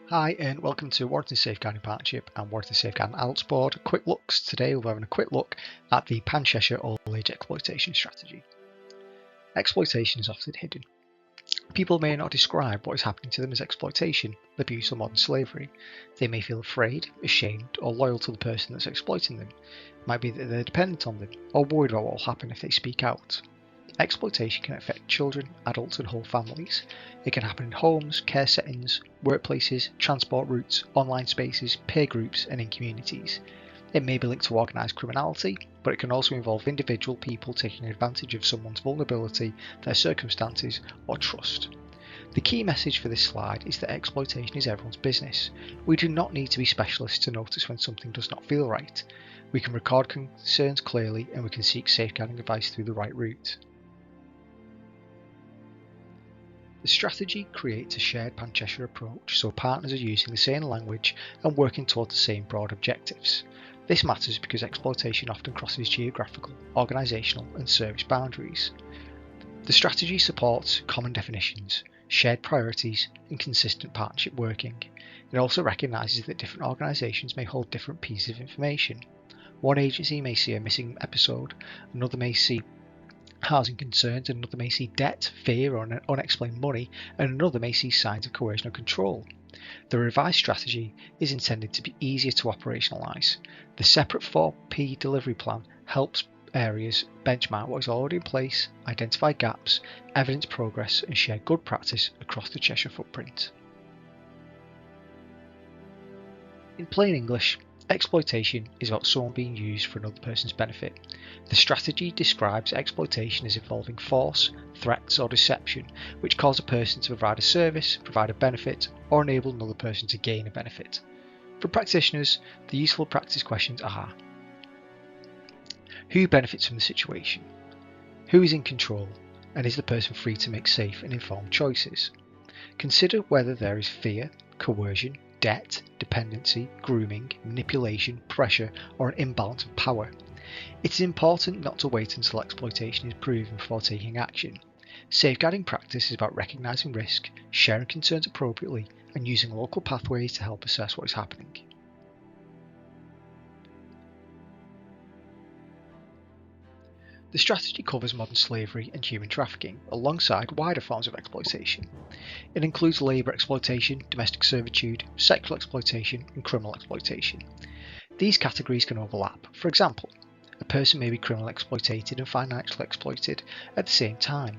Hi and welcome to Warrington Safeguarding Partnership and Warrington Safeguarding Adults Board Quick Looks. Today we're having a quick look at the Pan-Cheshire All-Age Exploitation Strategy. Exploitation is often hidden. People may not describe what is happening to them as exploitation, abuse or modern slavery. They may feel afraid, ashamed or loyal to the person that's exploiting them. It might be that they're dependent on them or worried about what will happen if they speak out. Exploitation can affect children, adults and whole families. It can happen in homes, care settings, workplaces, transport routes, online spaces, peer groups and in communities. It may be linked to organised criminality, but it can also involve individual people taking advantage of someone's vulnerability, their circumstances or trust. The key message for this slide is that exploitation is everyone's business. We do not need to be specialists to notice when something does not feel right. We can record concerns clearly and we can seek safeguarding advice through the right route. The strategy creates a shared Pan-Cheshire approach so partners are using the same language and working towards the same broad objectives. This matters because exploitation often crosses geographical, organisational and service boundaries. The strategy supports common definitions, shared priorities and consistent partnership working. It also recognises that different organisations may hold different pieces of information. One agency may see a missing episode, another may see housing concerns, another may see debt, fear or unexplained money, and another may see signs of coercion or control. The revised strategy is intended to be easier to operationalise. The separate 4P delivery plan helps areas benchmark what is already in place, identify gaps, evidence progress and share good practice across the Cheshire footprint. In plain English, exploitation is about someone being used for another person's benefit. The strategy describes exploitation as involving force, threats or deception which cause a person to provide a service, provide a benefit or enable another person to gain a benefit. For practitioners, the useful practice questions are: who benefits from the situation? Who is in control? And is the person free to make safe and informed choices? Consider whether there is fear, coercion, debt, dependency, grooming, manipulation, pressure or an imbalance of power. It is important not to wait until exploitation is proven before taking action. Safeguarding practice is about recognising risk, sharing concerns appropriately and using local pathways to help assess what is happening. The strategy covers modern slavery and human trafficking alongside wider forms of exploitation. It includes labour exploitation, domestic servitude, sexual exploitation and criminal exploitation. These categories can overlap. For example, a person may be criminally exploited and financially exploited at the same time.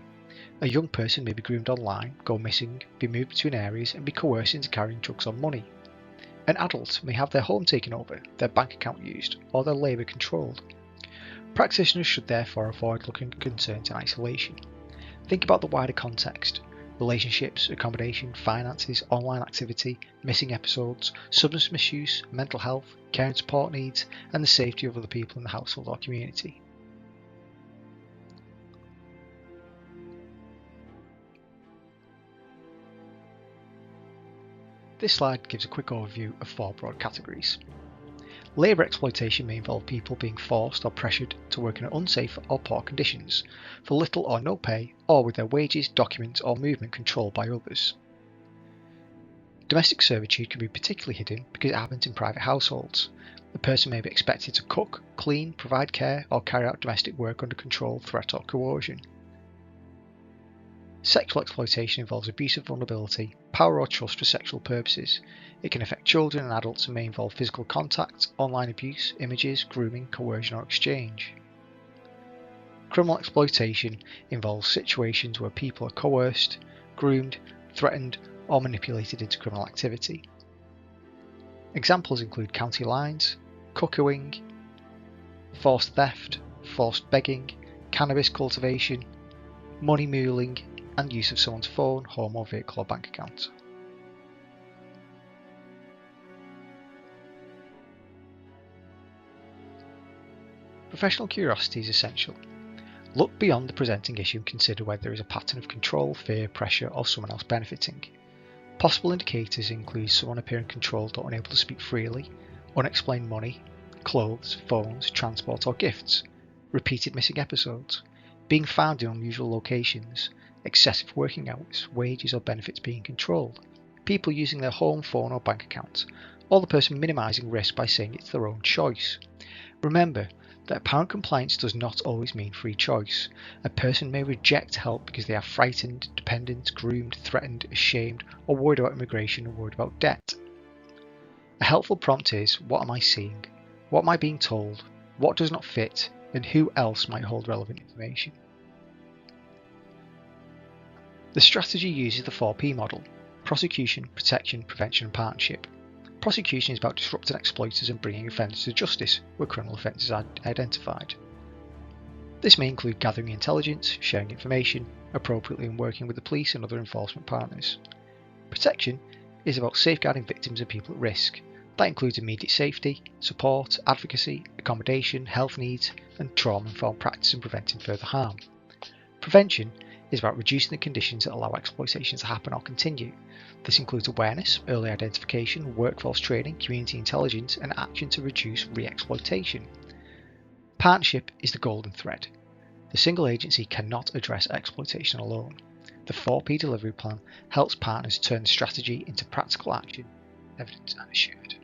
A young person may be groomed online, go missing, be moved between areas and be coerced into carrying drugs or money. An adult may have their home taken over, their bank account used or their labour controlled. Practitioners should therefore avoid looking at concerns in isolation. Think about the wider context: relationships, accommodation, finances, online activity, missing episodes, substance misuse, mental health, care and support needs, and the safety of other people in the household or community. This slide gives a quick overview of 4 broad categories. Labour exploitation may involve people being forced or pressured to work in unsafe or poor conditions, for little or no pay, or with their wages, documents or movement controlled by others. Domestic servitude can be particularly hidden because it happens in private households. The person may be expected to cook, clean, provide care or carry out domestic work under control, threat or coercion. Sexual exploitation involves abuse of vulnerability, power or trust for sexual purposes. It can affect children and adults and may involve physical contact, online abuse, images, grooming, coercion or exchange. Criminal exploitation involves situations where people are coerced, groomed, threatened or manipulated into criminal activity. Examples include county lines, cuckooing, forced theft, forced begging, cannabis cultivation, money muling, and use of someone's phone, home or vehicle or bank account. Professional curiosity is essential. Look beyond the presenting issue and consider whether there is a pattern of control, fear, pressure or someone else benefiting. Possible indicators include someone appearing controlled or unable to speak freely, unexplained money, clothes, phones, transport or gifts, repeated missing episodes, being found in unusual locations, excessive working hours, wages or benefits being controlled, people using their home, phone or bank account, or the person minimising risk by saying it's their own choice. Remember that apparent compliance does not always mean free choice. A person may reject help because they are frightened, dependent, groomed, threatened, ashamed, or worried about immigration or worried about debt. A helpful prompt is, what am I seeing? What am I being told? What does not fit? And who else might hold relevant information? The strategy uses the 4P model: prosecution, protection, prevention and partnership. Prosecution is about disrupting exploiters and bringing offenders to justice where criminal offences are identified. This may include gathering intelligence, sharing information appropriately and working with the police and other enforcement partners. Protection is about safeguarding victims and people at risk. That includes immediate safety, support, advocacy, accommodation, health needs, and trauma-informed practice and preventing further harm. Prevention is about reducing the conditions that allow exploitation to happen or continue. This includes awareness, early identification, workforce training, community intelligence, and action to reduce re-exploitation. Partnership is the golden thread. The single agency cannot address exploitation alone. The 4P delivery plan helps partners turn the strategy into practical action, evidence and assured.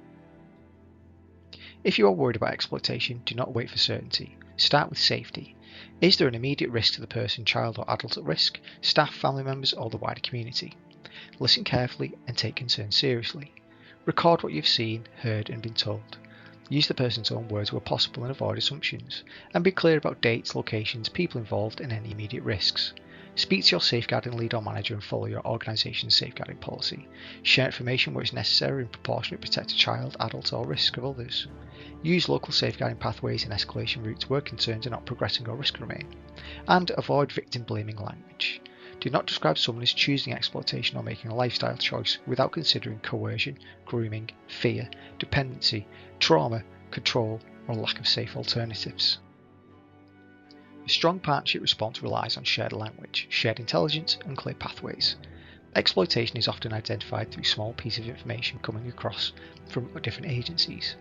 If you are worried about exploitation, do not wait for certainty. Start with safety. Is there an immediate risk to the person, child or adult at risk, staff, family members or the wider community? Listen carefully and take concerns seriously. Record what you've seen, heard and been told. Use the person's own words where possible and avoid assumptions. And be clear about dates, locations, people involved and any immediate risks. Speak to your safeguarding lead or manager and follow your organisation's safeguarding policy. Share information where it's necessary and proportionate to protect a child, adult or risk of others. Use local safeguarding pathways and escalation routes where concerns are not progressing or risk remain. And avoid victim blaming language. Do not describe someone as choosing exploitation or making a lifestyle choice without considering coercion, grooming, fear, dependency, trauma, control or lack of safe alternatives. A strong partnership response relies on shared language, shared intelligence and clear pathways. Exploitation is often identified through small pieces of information coming across from different agencies.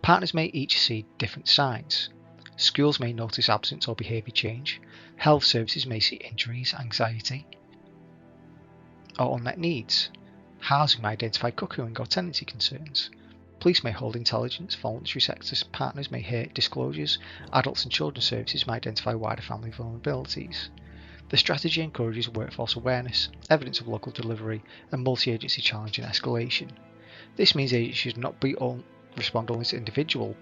Partners may each see different signs. Schools may notice absence or behaviour change. Health services may see injuries, anxiety or unmet needs. Housing may identify cuckooing or tenancy concerns. Police may hold intelligence, voluntary sector partners may hear disclosures, adults and children's services may identify wider family vulnerabilities. The strategy encourages workforce awareness, evidence of local delivery, and multi-agency challenge and escalation. This means agencies should not respond only to individual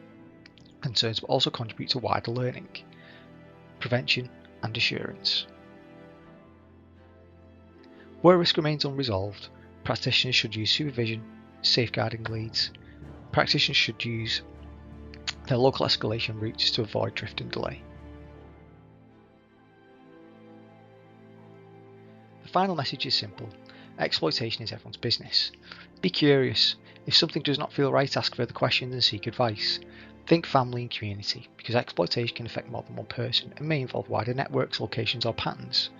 concerns but also contribute to wider learning, prevention and assurance. Where risk remains unresolved, practitioners should use supervision, safeguarding leads. Practitioners should use their local escalation routes to avoid drift and delay. The final message is simple. Exploitation is everyone's business. Be curious. If something does not feel right, ask further questions and seek advice. Think family and community, because exploitation can affect more than one person and may involve wider networks, locations or patterns.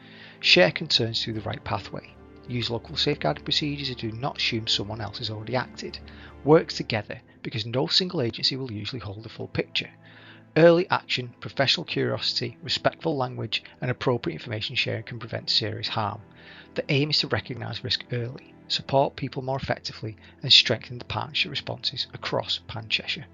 Share concerns through the right pathway. Use local safeguarding procedures and do not assume someone else has already acted. Work together, because no single agency will usually hold the full picture. Early action, professional curiosity, respectful language and appropriate information sharing can prevent serious harm. The aim is to recognise risk early, support people more effectively and strengthen the partnership responses across Pan Cheshire.